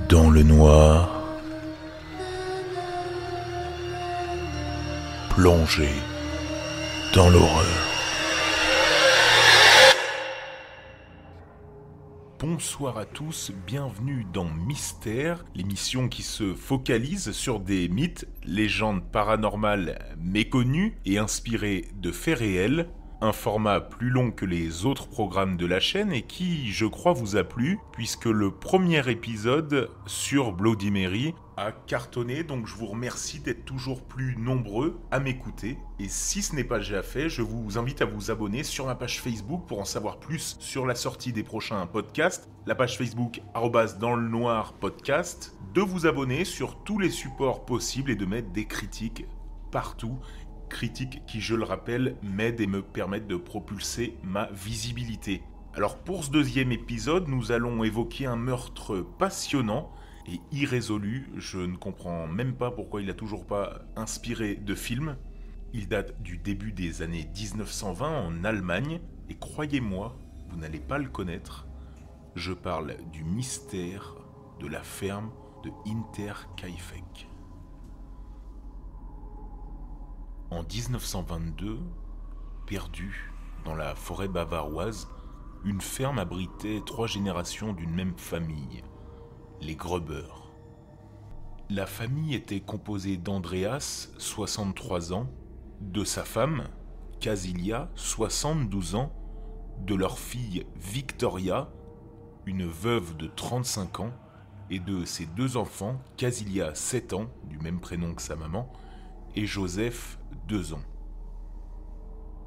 Dans le noir, plongé dans l'horreur. Bonsoir à tous, bienvenue dans Mystère, l'émission qui se focalise sur des mythes, légendes paranormales méconnues et inspirées de faits réels. Un format plus long que les autres programmes de la chaîne et qui, je crois, vous a plu, puisque le premier épisode sur Bloody Mary a cartonné, donc je vous remercie d'être toujours plus nombreux à m'écouter. Et si ce n'est pas déjà fait, je vous invite à vous abonner sur ma page Facebook pour en savoir plus sur la sortie des prochains podcasts. La page Facebook @dans le noir podcast, de vous abonner sur tous les supports possibles et de mettre des critiques partout. Critiques qui, je le rappelle, m'aident et me permettent de propulser ma visibilité. Alors pour ce deuxième épisode, nous allons évoquer un meurtre passionnant et irrésolu. Je ne comprends même pas pourquoi il n'a toujours pas inspiré de film. Il date du début des années 1920 en Allemagne, et croyez-moi, vous n'allez pas le connaître. Je parle du mystère de la ferme de Hinterkaifeck. En 1922, perdue dans la forêt bavaroise, une ferme abritait 3 générations d'une même famille, les Gruber. La famille était composée d'Andreas, 63 ans, de sa femme, Casilia, 72 ans, de leur fille Victoria, une veuve de 35 ans, et de ses 2 enfants, Casilia, 7 ans, du même prénom que sa maman, et Joseph, 2 ans.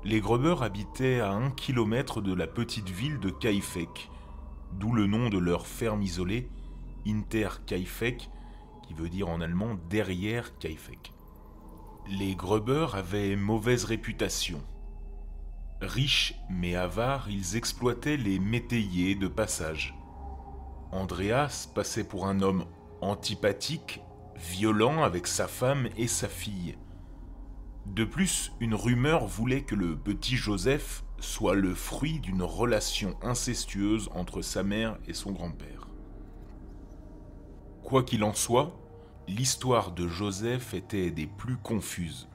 Les Gruber habitaient à 1 kilomètre de la petite ville de Kaifeck, d'où le nom de leur ferme isolée, Hinterkaifeck, qui veut dire en allemand « derrière Kaifeck ». Les Gruber avaient mauvaise réputation. Riches mais avares, ils exploitaient les métayers de passage. Andreas passait pour un homme antipathique, violent avec sa femme et sa fille. De plus, une rumeur voulait que le petit Joseph soit le fruit d'une relation incestueuse entre sa mère et son grand-père. Quoi qu'il en soit, l'histoire de Joseph était des plus confuses.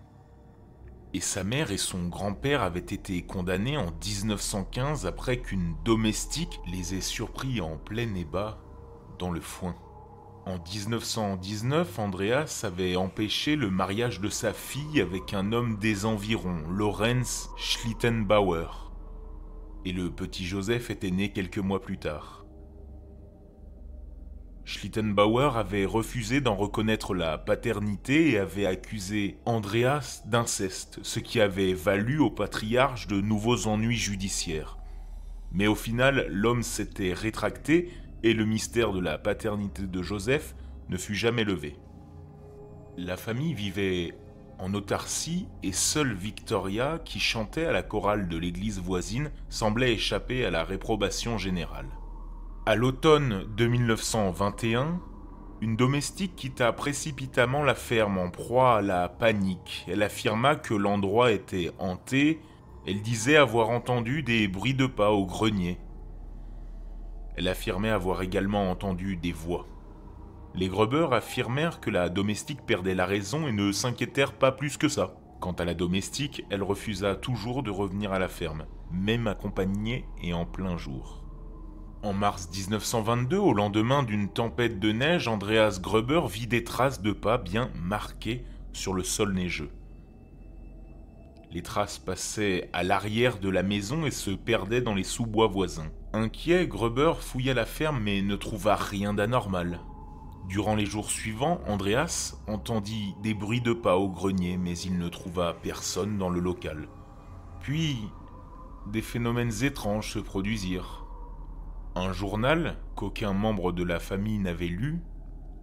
Et sa mère et son grand-père avaient été condamnés en 1915 après qu'une domestique les ait surpris en plein ébat dans le foin. En 1919, Andreas avait empêché le mariage de sa fille avec un homme des environs, Lorenz Schlittenbauer. Et le petit Joseph était né quelques mois plus tard. Schlittenbauer avait refusé d'en reconnaître la paternité et avait accusé Andreas d'inceste, ce qui avait valu au patriarche de nouveaux ennuis judiciaires. Mais au final, l'homme s'était rétracté et le mystère de la paternité de Joseph ne fut jamais levé. La famille vivait en autarcie et seule Victoria, qui chantait à la chorale de l'église voisine, semblait échapper à la réprobation générale. À l'automne de 1921, une domestique quitta précipitamment la ferme en proie à la panique. Elle affirma que l'endroit était hanté. Elle disait avoir entendu des bruits de pas au grenier. Elle affirmait avoir également entendu des voix. Les Gruber affirmèrent que la domestique perdait la raison et ne s'inquiétèrent pas plus que ça. Quant à la domestique, elle refusa toujours de revenir à la ferme, même accompagnée et en plein jour. En mars 1922, au lendemain d'une tempête de neige, Andreas Gruber vit des traces de pas bien marquées sur le sol neigeux. Les traces passaient à l'arrière de la maison et se perdaient dans les sous-bois voisins. Inquiet, Gruber fouilla la ferme mais ne trouva rien d'anormal. Durant les jours suivants, Andreas entendit des bruits de pas au grenier, mais il ne trouva personne dans le local. Puis, des phénomènes étranges se produisirent. Un journal, qu'aucun membre de la famille n'avait lu,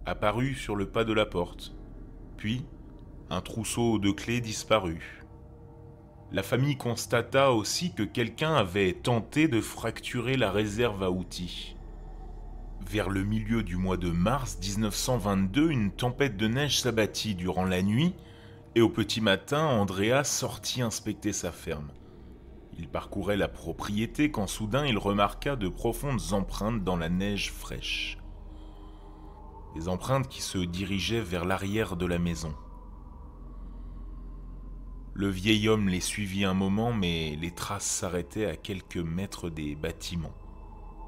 apparut sur le pas de la porte. Puis, un trousseau de clés disparut. La famille constata aussi que quelqu'un avait tenté de fracturer la réserve à outils. Vers le milieu du mois de mars 1922, une tempête de neige s'abattit durant la nuit et au petit matin, Andreas sortit inspecter sa ferme. Il parcourait la propriété quand soudain il remarqua de profondes empreintes dans la neige fraîche. des empreintes qui se dirigeaient vers l'arrière de la maison. Le vieil homme les suivit un moment, mais les traces s'arrêtaient à quelques mètres des bâtiments.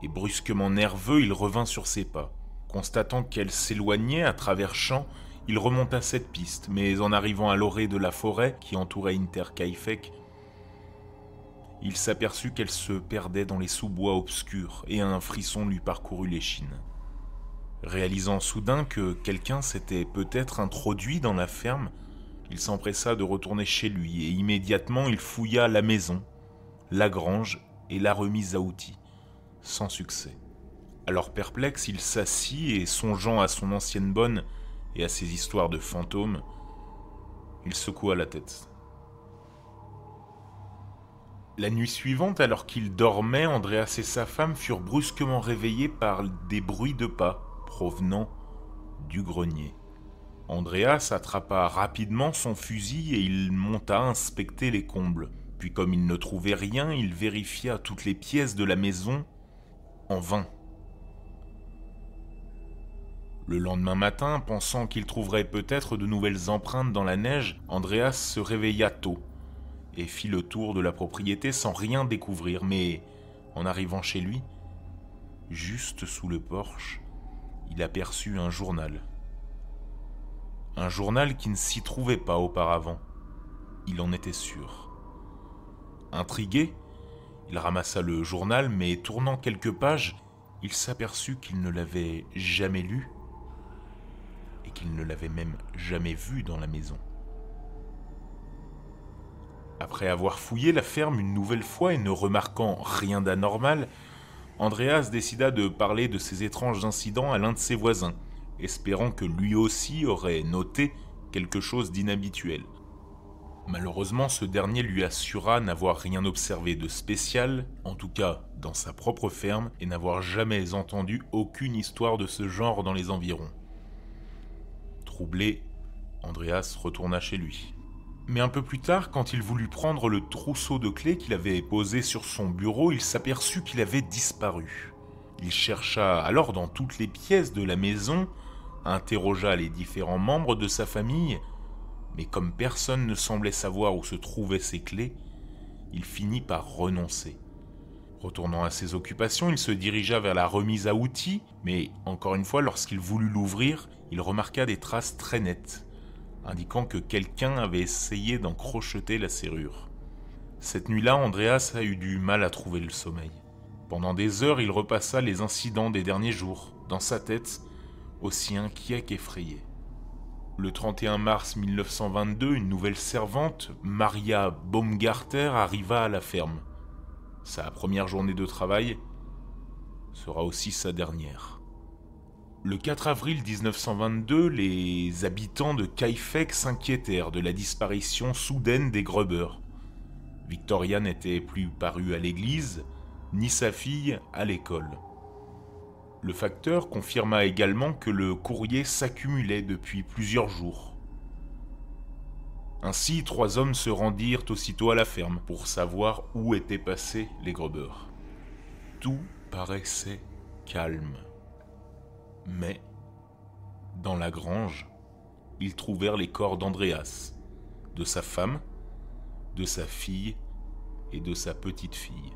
Et brusquement nerveux, il revint sur ses pas. Constatant qu'elle s'éloignait à travers champs, il remonta cette piste, mais en arrivant à l'orée de la forêt qui entourait Hinterkaifeck, il s'aperçut qu'elle se perdait dans les sous-bois obscurs et un frisson lui parcourut l'échine. Réalisant soudain que quelqu'un s'était peut-être introduit dans la ferme, il s'empressa de retourner chez lui et immédiatement il fouilla la maison, la grange et la remise à outils, sans succès. Alors perplexe, il s'assit et songeant à son ancienne bonne et à ses histoires de fantômes, il secoua la tête. La nuit suivante, alors qu'il dormait, Andreas et sa femme furent brusquement réveillés par des bruits de pas provenant du grenier. Andreas attrapa rapidement son fusil et il monta inspecter les combles. Puis comme il ne trouvait rien, il vérifia toutes les pièces de la maison en vain. Le lendemain matin, pensant qu'il trouverait peut-être de nouvelles empreintes dans la neige, Andreas se réveilla tôt et fit le tour de la propriété sans rien découvrir, mais en arrivant chez lui, juste sous le porche, il aperçut un journal. Un journal qui ne s'y trouvait pas auparavant. Il en était sûr. Intrigué, il ramassa le journal, mais tournant quelques pages, il s'aperçut qu'il ne l'avait jamais lu et qu'il ne l'avait même jamais vu dans la maison. Après avoir fouillé la ferme une nouvelle fois et ne remarquant rien d'anormal, Andreas décida de parler de ces étranges incidents à l'un de ses voisins, espérant que lui aussi aurait noté quelque chose d'inhabituel. Malheureusement, ce dernier lui assura n'avoir rien observé de spécial, en tout cas dans sa propre ferme, et n'avoir jamais entendu aucune histoire de ce genre dans les environs. Troublé, Andreas retourna chez lui. Mais un peu plus tard, quand il voulut prendre le trousseau de clés qu'il avait posé sur son bureau, il s'aperçut qu'il avait disparu. Il chercha alors dans toutes les pièces de la maison, interrogea les différents membres de sa famille, mais comme personne ne semblait savoir où se trouvaient ses clés, il finit par renoncer. Retournant à ses occupations, il se dirigea vers la remise à outils, mais encore une fois, lorsqu'il voulut l'ouvrir, il remarqua des traces très nettes, indiquant que quelqu'un avait essayé d'en crocheter la serrure. Cette nuit-là, Andreas a eu du mal à trouver le sommeil. Pendant des heures, il repassa les incidents des derniers jours, dans sa tête, aussi inquiet qu'effrayé. Le 31 mars 1922, une nouvelle servante, Maria Baumgarter, arriva à la ferme. Sa première journée de travail sera aussi sa dernière. Le 4 avril 1922, les habitants de Kaifeck s'inquiétèrent de la disparition soudaine des Gruber. Victoria n'était plus parue à l'église, ni sa fille à l'école. Le facteur confirma également que le courrier s'accumulait depuis plusieurs jours. Ainsi, 3 hommes se rendirent aussitôt à la ferme pour savoir où étaient passés les Gruber. Tout paraissait calme. Mais, dans la grange, ils trouvèrent les corps d'Andreas, de sa femme, de sa fille et de sa petite-fille.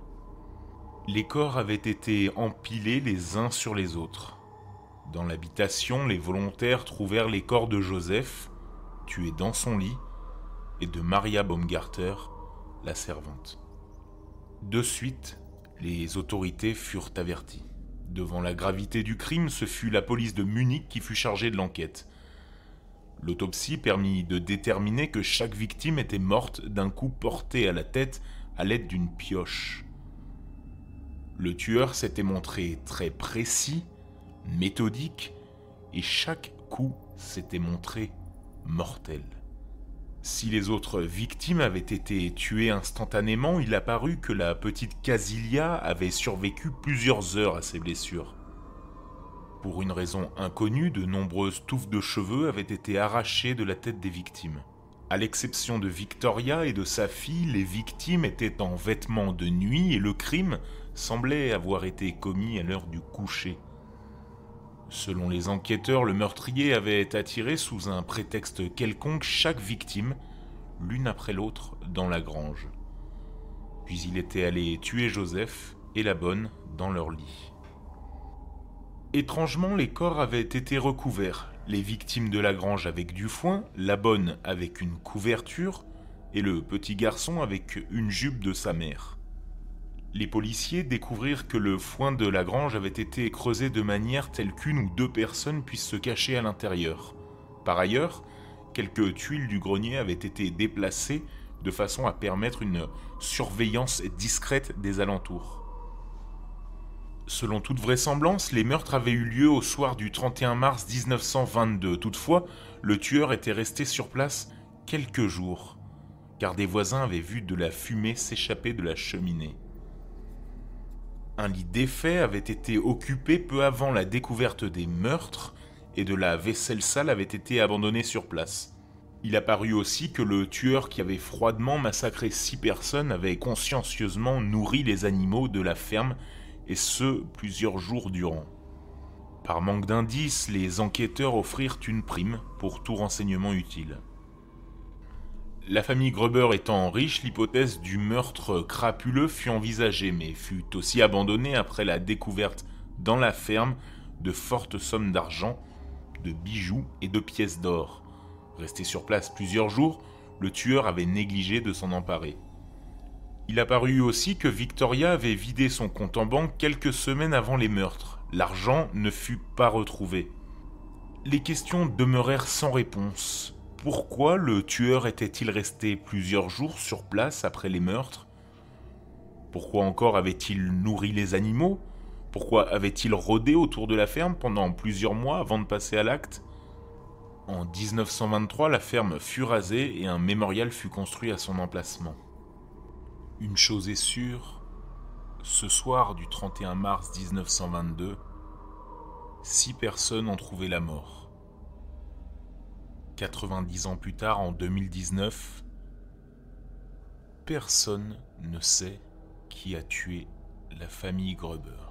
Les corps avaient été empilés les uns sur les autres. Dans l'habitation, les volontaires trouvèrent les corps de Joseph, tué dans son lit, et de Maria Baumgarter, la servante. De suite, les autorités furent averties. Devant la gravité du crime, ce fut la police de Munich qui fut chargée de l'enquête. L'autopsie permit de déterminer que chaque victime était morte d'un coup porté à la tête à l'aide d'une pioche. Le tueur s'était montré très précis, méthodique, et chaque coup s'était montré mortel. Si les autres victimes avaient été tuées instantanément, il apparut que la petite Casilia avait survécu plusieurs heures à ses blessures. Pour une raison inconnue, de nombreuses touffes de cheveux avaient été arrachées de la tête des victimes. À l'exception de Victoria et de sa fille, les victimes étaient en vêtements de nuit et le crime semblait avoir été commis à l'heure du coucher. Selon les enquêteurs, le meurtrier avait attiré sous un prétexte quelconque chaque victime, l'une après l'autre, dans la grange. Puis il était allé tuer Joseph et la bonne dans leur lit. Étrangement, les corps avaient été recouverts, les victimes de la grange avec du foin, la bonne avec une couverture et le petit garçon avec une jupe de sa mère. Les policiers découvrirent que le foin de la grange avait été creusé de manière telle qu'une ou deux personnes puissent se cacher à l'intérieur. Par ailleurs, quelques tuiles du grenier avaient été déplacées de façon à permettre une surveillance discrète des alentours. Selon toute vraisemblance, les meurtres avaient eu lieu au soir du 31 mars 1922. Toutefois, le tueur était resté sur place quelques jours, car des voisins avaient vu de la fumée s'échapper de la cheminée. Un lit défait avait été occupé peu avant la découverte des meurtres et de la vaisselle sale avait été abandonnée sur place. Il apparut aussi que le tueur qui avait froidement massacré 6 personnes avait consciencieusement nourri les animaux de la ferme et ce, plusieurs jours durant. Par manque d'indices, les enquêteurs offrirent une prime pour tout renseignement utile. La famille Gruber étant riche, l'hypothèse du meurtre crapuleux fut envisagée, mais fut aussi abandonnée après la découverte dans la ferme de fortes sommes d'argent, de bijoux et de pièces d'or. Resté sur place plusieurs jours, le tueur avait négligé de s'en emparer. Il apparut aussi que Victoria avait vidé son compte en banque quelques semaines avant les meurtres. L'argent ne fut pas retrouvé. Les questions demeurèrent sans réponse. Pourquoi le tueur était-il resté plusieurs jours sur place après les meurtres? Pourquoi encore avait-il nourri les animaux? Pourquoi avait-il rôdé autour de la ferme pendant plusieurs mois avant de passer à l'acte? En 1923, la ferme fut rasée et un mémorial fut construit à son emplacement. Une chose est sûre, ce soir du 31 mars 1922, 6 personnes ont trouvé la mort. 90 ans plus tard, en 2019, personne ne sait qui a tué la famille Gruber.